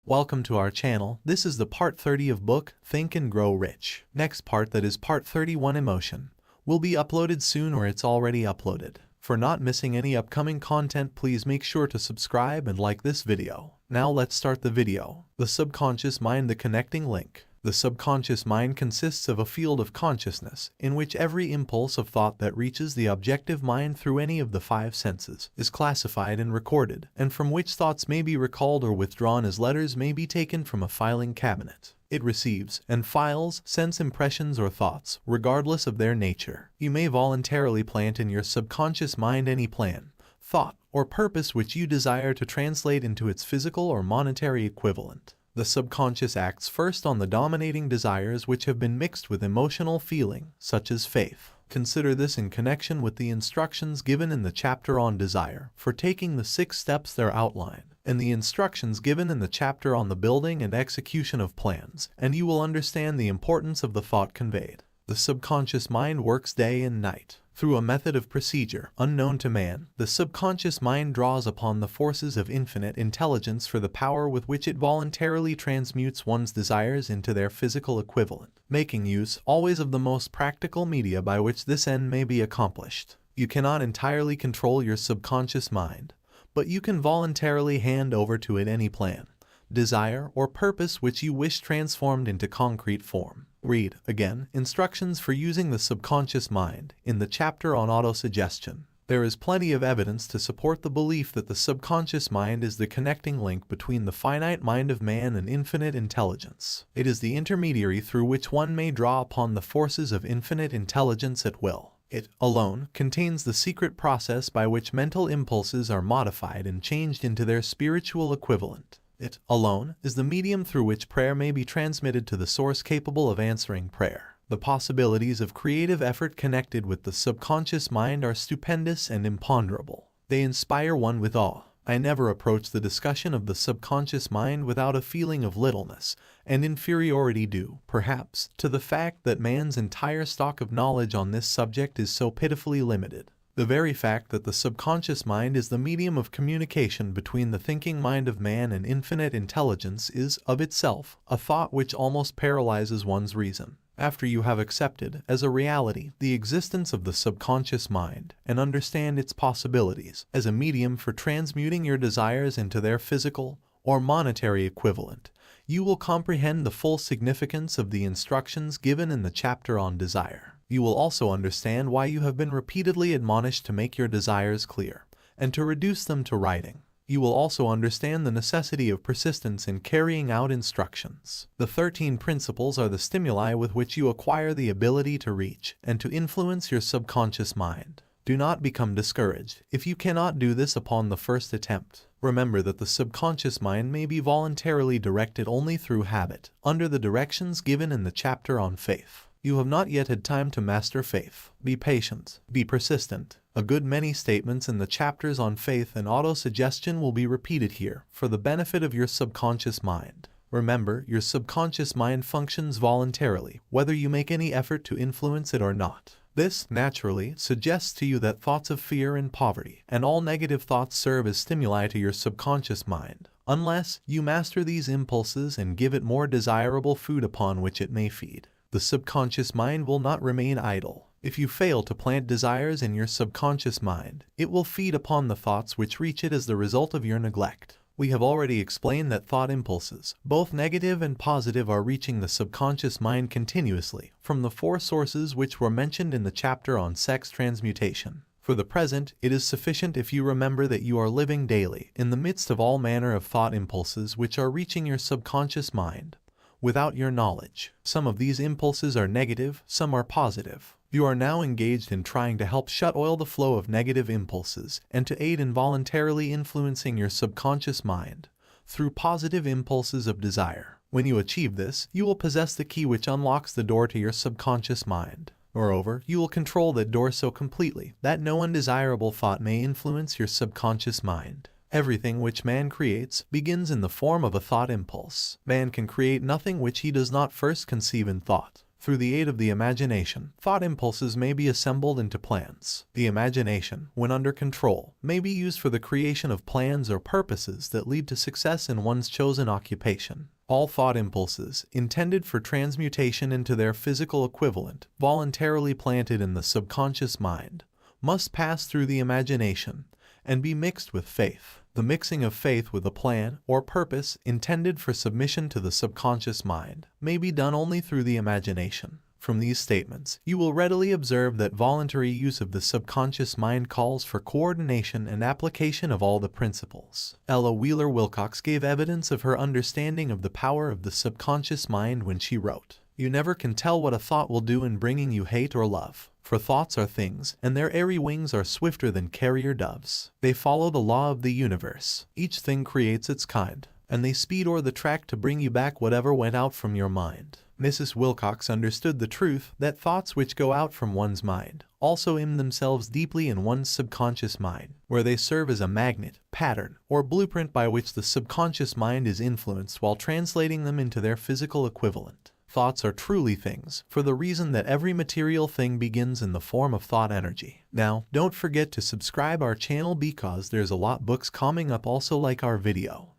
Welcome to our channel. This is the part 30 of book, Think and Grow Rich. Next part, that is part 31, Emotion, will be uploaded soon, or it's already uploaded. For not missing any upcoming content, please make sure to subscribe and like this video. Now let's start the video. The subconscious mind, the connecting link. The subconscious mind consists of a field of consciousness in which every impulse of thought that reaches the objective mind through any of the five senses is classified and recorded, and from which thoughts may be recalled or withdrawn as letters may be taken from a filing cabinet. It receives and files sense impressions or thoughts, regardless of their nature. You may voluntarily plant in your subconscious mind any plan, thought, or purpose which you desire to translate into its physical or monetary equivalent. The subconscious acts first on the dominating desires which have been mixed with emotional feeling, such as faith. Consider this in connection with the instructions given in the chapter on desire for taking the 6 steps there outline, and the instructions given in the chapter on the building and execution of plans, and you will understand the importance of the thought conveyed. The subconscious mind works day and night. Through a method of procedure unknown to man, the subconscious mind draws upon the forces of infinite intelligence for the power with which it voluntarily transmutes one's desires into their physical equivalent, making use always of the most practical media by which this end may be accomplished. You cannot entirely control your subconscious mind, but you can voluntarily hand over to it any plan, desire, or purpose which you wish transformed into concrete form. Read, again, instructions for using the subconscious mind in the chapter on autosuggestion. There is plenty of evidence to support the belief that the subconscious mind is the connecting link between the finite mind of man and infinite intelligence. It is the intermediary through which one may draw upon the forces of infinite intelligence at will. It, alone, contains the secret process by which mental impulses are modified and changed into their spiritual equivalent. It, alone, is the medium through which prayer may be transmitted to the source capable of answering prayer. The possibilities of creative effort connected with the subconscious mind are stupendous and imponderable. They inspire one with awe. I never approach the discussion of the subconscious mind without a feeling of littleness and inferiority due, perhaps, to the fact that man's entire stock of knowledge on this subject is so pitifully limited. The very fact that the subconscious mind is the medium of communication between the thinking mind of man and infinite intelligence is, of itself, a thought which almost paralyzes one's reason. After you have accepted, as a reality, the existence of the subconscious mind, and understand its possibilities as a medium for transmuting your desires into their physical or monetary equivalent, you will comprehend the full significance of the instructions given in the chapter on desire. You will also understand why you have been repeatedly admonished to make your desires clear, and to reduce them to writing. You will also understand the necessity of persistence in carrying out instructions. The 13 principles are the stimuli with which you acquire the ability to reach and to influence your subconscious mind. Do not become discouraged if you cannot do this upon the first attempt. Remember that the subconscious mind may be voluntarily directed only through habit, under the directions given in the chapter on faith. You have not yet had time to master faith. Be patient. Be persistent. A good many statements in the chapters on faith and autosuggestion will be repeated here for the benefit of your subconscious mind. Remember, your subconscious mind functions voluntarily, whether you make any effort to influence it or not. This, naturally, suggests to you that thoughts of fear and poverty and all negative thoughts serve as stimuli to your subconscious mind, unless you master these impulses and give it more desirable food upon which it may feed. The subconscious mind will not remain idle. If you fail to plant desires in your subconscious mind, it will feed upon the thoughts which reach it as the result of your neglect. We have already explained that thought impulses, both negative and positive, are reaching the subconscious mind continuously from the 4 sources which were mentioned in the chapter on sex transmutation. For the present, it is sufficient if you remember that you are living daily in the midst of all manner of thought impulses which are reaching your subconscious mind without your knowledge. Some of these impulses are negative, some are positive. You are now engaged in trying to help shut oil the flow of negative impulses and to aid in voluntarily influencing your subconscious mind through positive impulses of desire. When you achieve this, you will possess the key which unlocks the door to your subconscious mind. Moreover, you will control that door so completely that no undesirable thought may influence your subconscious mind. Everything which man creates begins in the form of a thought impulse. Man can create nothing which he does not first conceive in thought. Through the aid of the imagination, thought impulses may be assembled into plans. The imagination, when under control, may be used for the creation of plans or purposes that lead to success in one's chosen occupation. All thought impulses, intended for transmutation into their physical equivalent, voluntarily planted in the subconscious mind, must pass through the imagination and be mixed with faith. The mixing of faith with a plan or purpose intended for submission to the subconscious mind may be done only through the imagination. From these statements, you will readily observe that voluntary use of the subconscious mind calls for coordination and application of all the principles. Ella Wheeler Wilcox gave evidence of her understanding of the power of the subconscious mind when she wrote, "You never can tell what a thought will do in bringing you hate or love. For thoughts are things, and their airy wings are swifter than carrier doves. They follow the law of the universe. Each thing creates its kind, and they speed o'er the track to bring you back whatever went out from your mind." Mrs. Wilcox understood the truth that thoughts which go out from one's mind also aim themselves deeply in one's subconscious mind, where they serve as a magnet, pattern, or blueprint by which the subconscious mind is influenced while translating them into their physical equivalent. Thoughts are truly things, for the reason that every material thing begins in the form of thought energy. Now, don't forget to subscribe our channel because there's a lot books coming up also like our video.